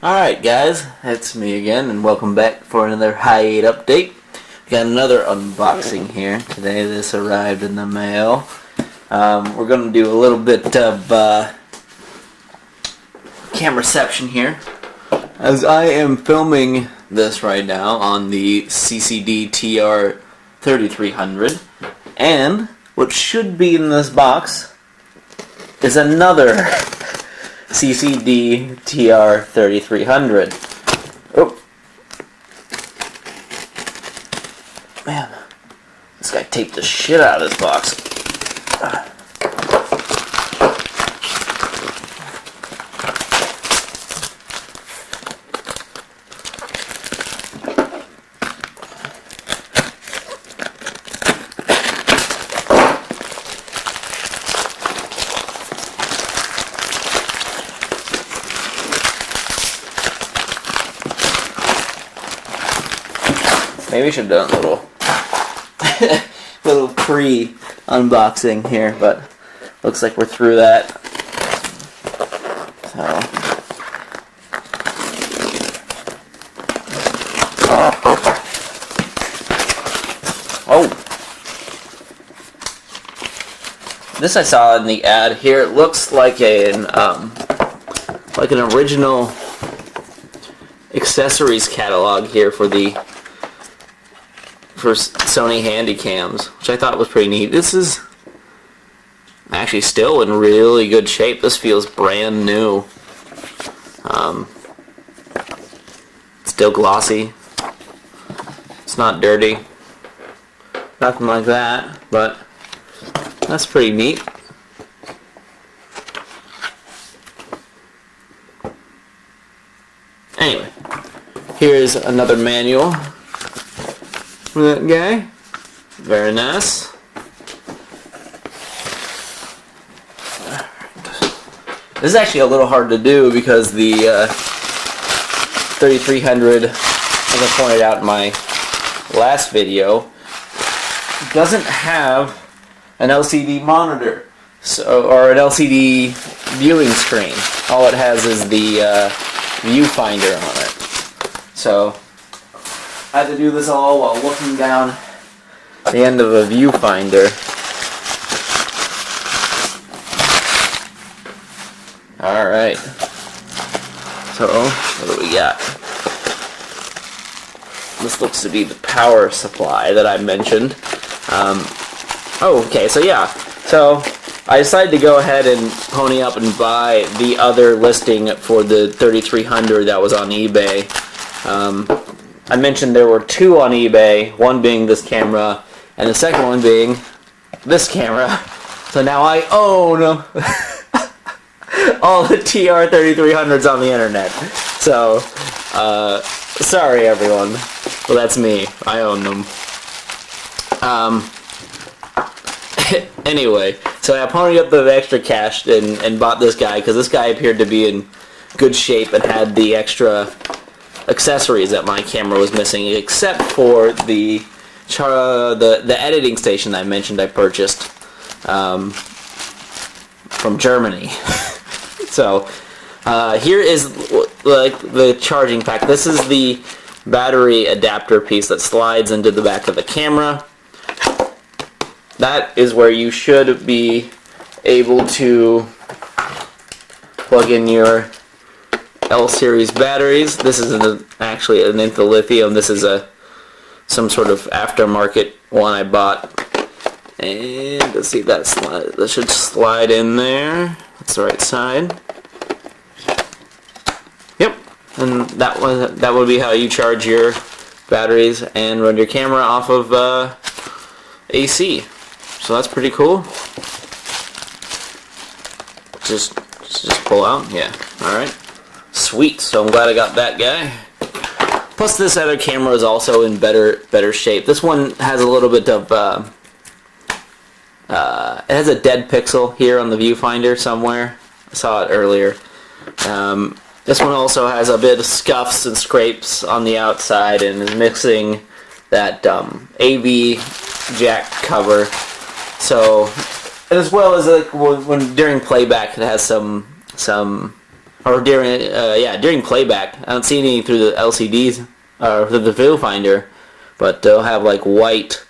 Alright guys, it's me again and welcome back for another Hi8 update. We got another unboxing here. Today this arrived in the mail. We're going to do a little bit of cam reception here. As I am filming this right now on the CCD TR3300, and what should be in this box is another CCD TR3300. Oh, man, this guy taped the shit out of this box. Maybe we should have done a little pre-unboxing here, but looks like we're through that. So, oh, this I saw in the ad here. It looks like an original accessories catalog here for Sony Handycams, which I thought was pretty neat. This is actually still in really good shape. This feels brand new. Still glossy. It's not dirty. Nothing like that, but that's pretty neat. Anyway, here's another manual for that guy. Very nice. This is actually a little hard to do because the 3300, as I pointed out in my last video, doesn't have an LCD monitor, or an LCD viewing screen. All it has is the viewfinder on it. So I had to do this all while looking down the end of a viewfinder. Alright. So, what do we got? This looks to be the power supply that I mentioned. Okay, so yeah. So, I decided to go ahead and pony up and buy the other listing for the 3300 that was on eBay. I mentioned there were two on eBay, one being this camera, and the second one being this camera. So now I own all the TR3300s on the internet. So, sorry everyone. Well, that's me. I own them. Anyway, so I ponied up the extra cash and bought this guy, because this guy appeared to be in good shape and had the extra accessories that my camera was missing, except for the editing station I mentioned I purchased from Germany. So here is like the charging pack. This is the battery adapter piece that slides into the back of the camera. That is where you should be able to plug in your L-series batteries. This is actually an lithium. This is some sort of aftermarket one I bought. And let's see, that should slide in there. That's the right side. Yep. And that would be how you charge your batteries and run your camera off of AC. So that's pretty cool. Just pull out. Yeah. All right. Sweet. So I'm glad I got that guy. Plus, this other camera is also in better shape. This one has a little bit of it has a dead pixel here on the viewfinder somewhere. I saw it earlier. This one also has a bit of scuffs and scrapes on the outside and is missing that AV jack cover. So, as well as when during playback, it has some or during playback. I don't see any through the LCDs or through the viewfinder, but they'll have like white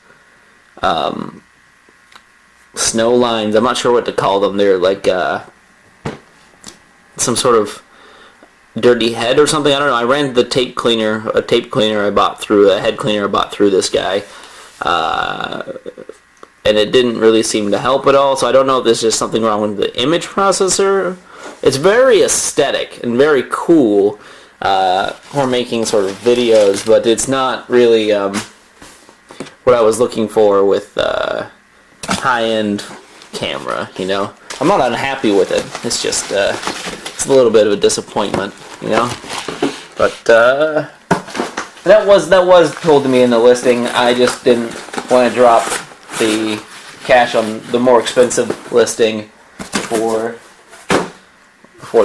snow lines. I'm not sure what to call them. They're like some sort of dirty head or something. I don't know. I ran a tape cleaner I bought through, a head cleaner I bought through this guy, and it didn't really seem to help at all. So I don't know if there's just something wrong with the image processor. It's very aesthetic and very cool for making sort of videos, but it's not really what I was looking for with high-end camera, you know. I'm not unhappy with it. It's just it's a little bit of a disappointment, you know. But that was told to me in the listing. I just didn't want to drop the cash on the more expensive listing for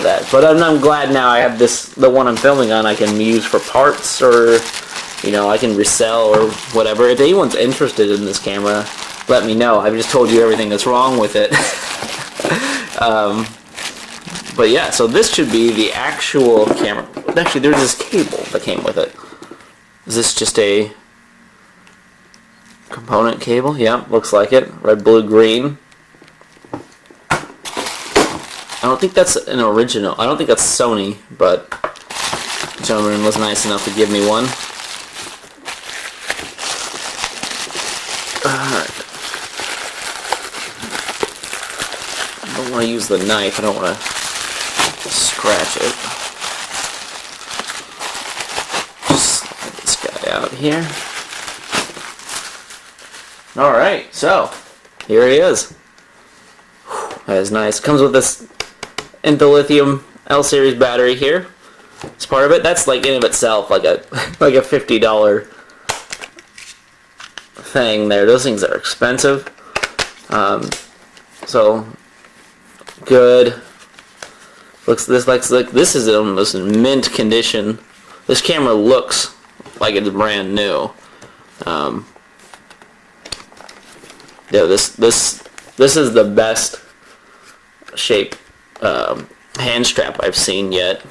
that. But I'm glad now I have the one I'm filming on I can use for parts, or you know, I can resell or whatever. If anyone's interested in this camera, let me know. I've just told you everything that's wrong with it. But yeah, so this should be the actual camera. Actually, there's this cable that came with it. Is this just a component cable? Yeah, looks like it. Red, blue, green. I don't think that's an original. I don't think that's Sony, but the gentleman was nice enough to give me one. Alright. I don't want to use the knife. I don't want to scratch it. Just slide this guy out here. Alright, so here he is. That is nice. Comes with this lithium L series battery here. It's part of it. That's like in of itself like a $50 thing there. Those things are expensive. So good. This is almost in mint condition. This camera looks like it's brand new. Yeah, this is the best shape hand strap I've seen yet.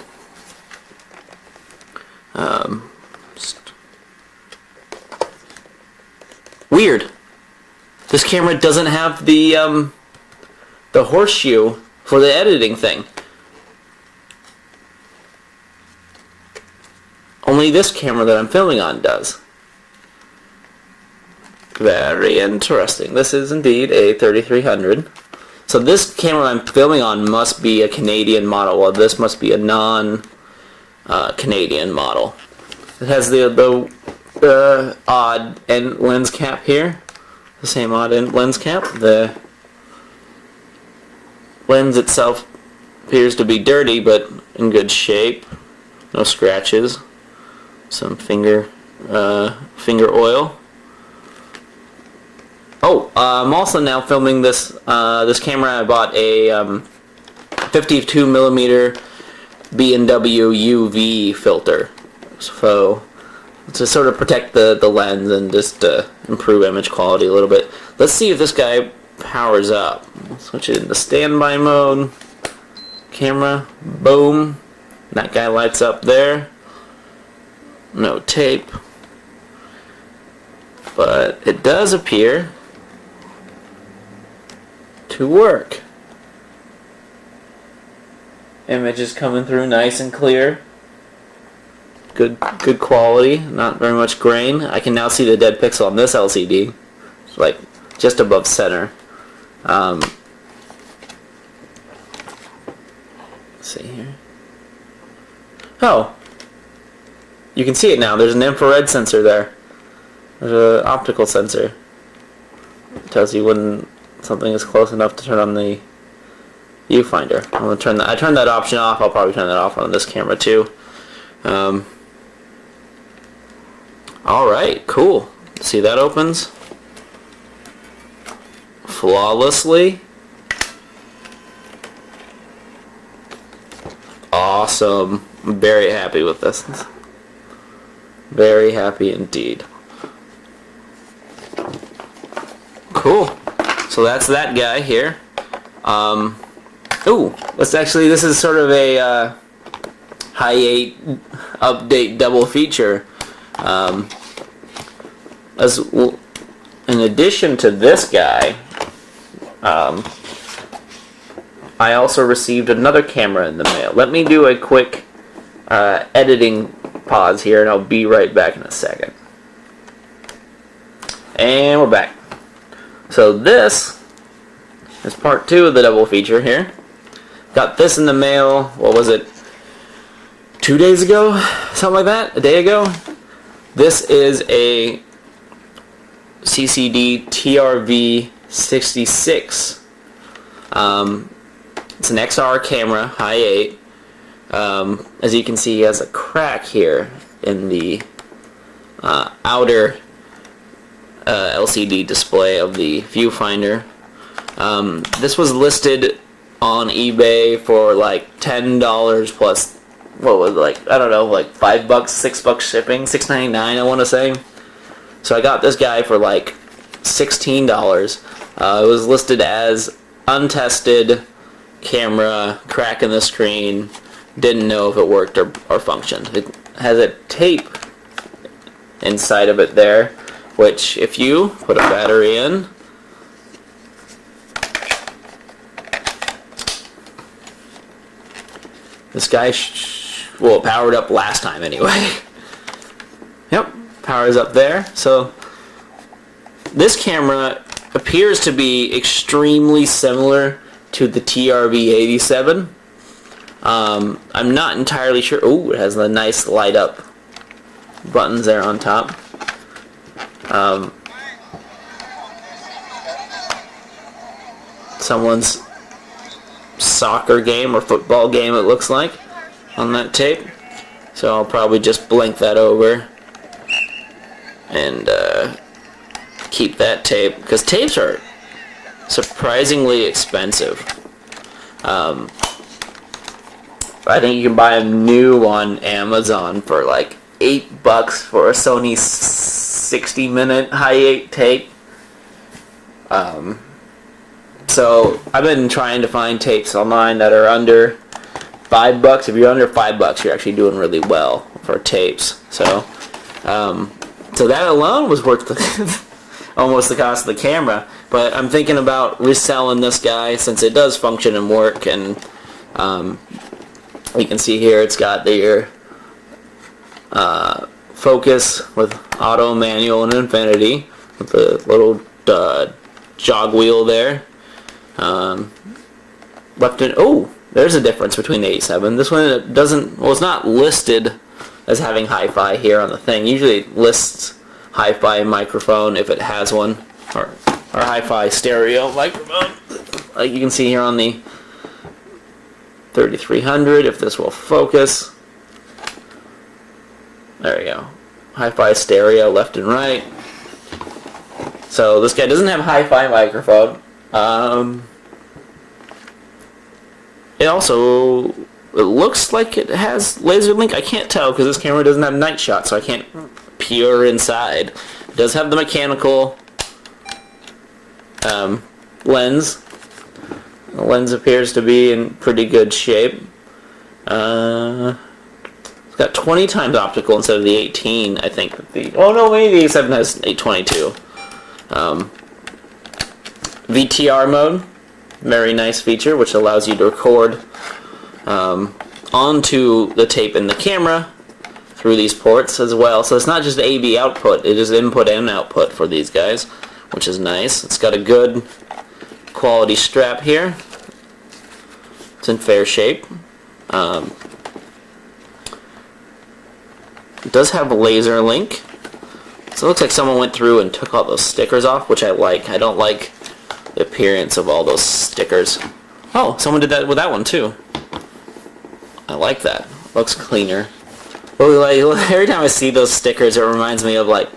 Weird. This camera doesn't have the horseshoe for the editing thing. Only this camera that I'm filming on does. Very interesting. This is indeed a 3300. So this camera I'm filming on must be a Canadian model. Well, this must be a non-Canadian model. It has the odd end lens cap here. The same odd end lens cap. The lens itself appears to be dirty, but in good shape. No scratches. Some finger oil. Oh, I'm also now filming this camera. I bought a 52mm B&W UV filter, so to sort of protect the lens and just improve image quality a little bit. Let's see if this guy powers up. Switch it into standby mode. Camera, boom. That guy lights up there. No tape, but it does appear to work. Image is coming through nice and clear. Good quality, not very much grain. I can now see the dead pixel on this LCD. It's like just above center. Let's see here. Oh, you can see it now. There's an infrared sensor there. There's an optical sensor. It tells you when something is close enough to turn on the viewfinder. I'm gonna turn that. I turned that option off. I'll probably turn that off on this camera too. All right, cool. See, that opens flawlessly. Awesome. I'm very happy with this. Very happy indeed. Cool. So that's that guy here. Ooh, this is sort of a Hi8 update double feature. As in addition to this guy, I also received another camera in the mail. Let me do a quick editing pause here, and I'll be right back in a second. And we're back. So this is part 2 of the double feature here. Got this in the mail, what was it, 2 days ago? Something like that? A day ago? This is a CCD TRV 66. It's an XR camera, Hi8. As you can see, he has a crack here in the outer LCD display of the viewfinder. This was listed on eBay for like $10 plus, what was it, like, I don't know, like $5, $6 shipping, $6.99 I want to say. So I got this guy for like $16. It was listed as untested camera, crack in the screen, didn't know if it worked or functioned. It has a tape inside of it there, which if you put a battery in, this guy well, it powered up last time anyway. Yep, powers up there. So this camera appears to be extremely similar to the TRV-87. I'm not entirely sure. Oh, it has the nice light up buttons there on top. Someone's soccer game or football game, it looks like, on that tape. So I'll probably just blink that over and keep that tape, because tapes are surprisingly expensive. I think you can buy them new on Amazon for like $8 for a Sony 60-minute Hi8 tape. So I've been trying to find tapes online that are under $5. If you're under $5, you're actually doing really well for tapes. So that alone was worth almost the cost of the camera. But I'm thinking about reselling this guy since it does function and work. And you can see here it's got the focus with auto, manual, and infinity with the little jog wheel there. Left and oh, there's a difference between the 87. This one doesn't, well, it's not listed as having hi-fi here on the thing. Usually it lists hi-fi microphone if it has one, or hi-fi stereo microphone, like you can see here on the 3300, if this will focus. There we go. Hi-fi stereo left and right. So this guy doesn't have hi-fi microphone. It looks like it has laser link. I can't tell because this camera doesn't have night shot, so I can't peer inside. It does have the mechanical lens. The lens appears to be in pretty good shape. It's got 20 times optical instead of the 18, I think. Oh no, maybe the A7 has 822. VTR mode, very nice feature, which allows you to record onto the tape in the camera through these ports as well. So it's not just AV output, it is input and output for these guys, which is nice. It's got a good quality strap here. It's in fair shape. It does have a laser link. So it looks like someone went through and took all those stickers off, which I like. I don't like the appearance of all those stickers. Oh, someone did that with that one too. I like that. Looks cleaner. Well, like, every time I see those stickers, it reminds me of like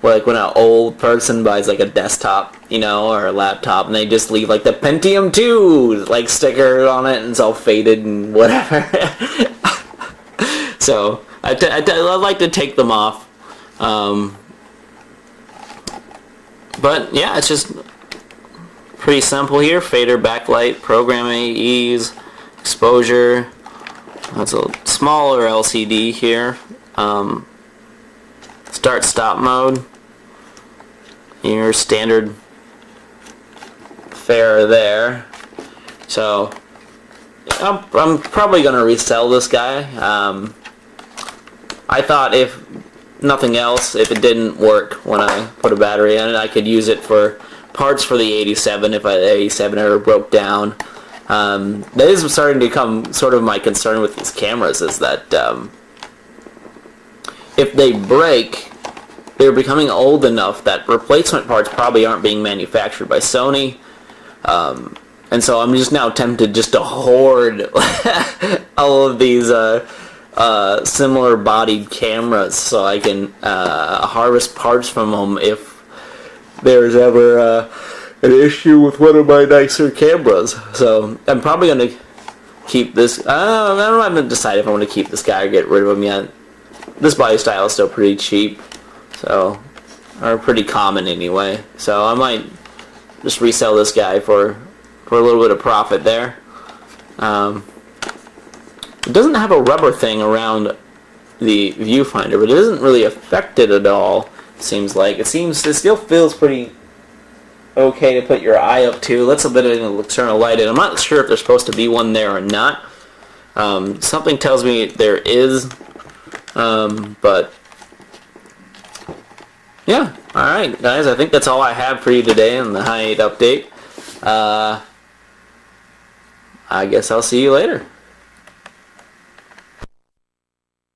when an old person buys like a desktop, you know, or a laptop, and they just leave like the Pentium 2 like sticker on it, and it's all faded and whatever. So I like to take them off. But yeah, it's just pretty simple here. Fader, backlight, programming ease, exposure, That's a smaller LCD here. Start stop mode. Your standard fare there. So I'm probably gonna resell this guy. I thought if nothing else, if it didn't work when I put a battery in it, I could use it for parts for the 87 if the 87 ever broke down. That is starting to become sort of my concern with these cameras, is that if they break, they're becoming old enough that replacement parts probably aren't being manufactured by Sony. And so I'm just now tempted just to hoard all of these similar bodied cameras so I can harvest parts from them if there's ever an issue with one of my nicer cameras. So I'm probably going to keep this. I haven't decided if I want to keep this guy or get rid of him yet. This body style is still pretty cheap, so, or pretty common anyway. So I might just resell this guy for a little bit of profit there. It doesn't have a rubber thing around the viewfinder, but it isn't really affected at all. It seems like it still feels pretty okay to put your eye up to. Let's a bit of an external light in. I'm not sure if there's supposed to be one there or not. Something tells me there is, but yeah. All right, guys. I think that's all I have for you today on the Hi8 update. I guess I'll see you later.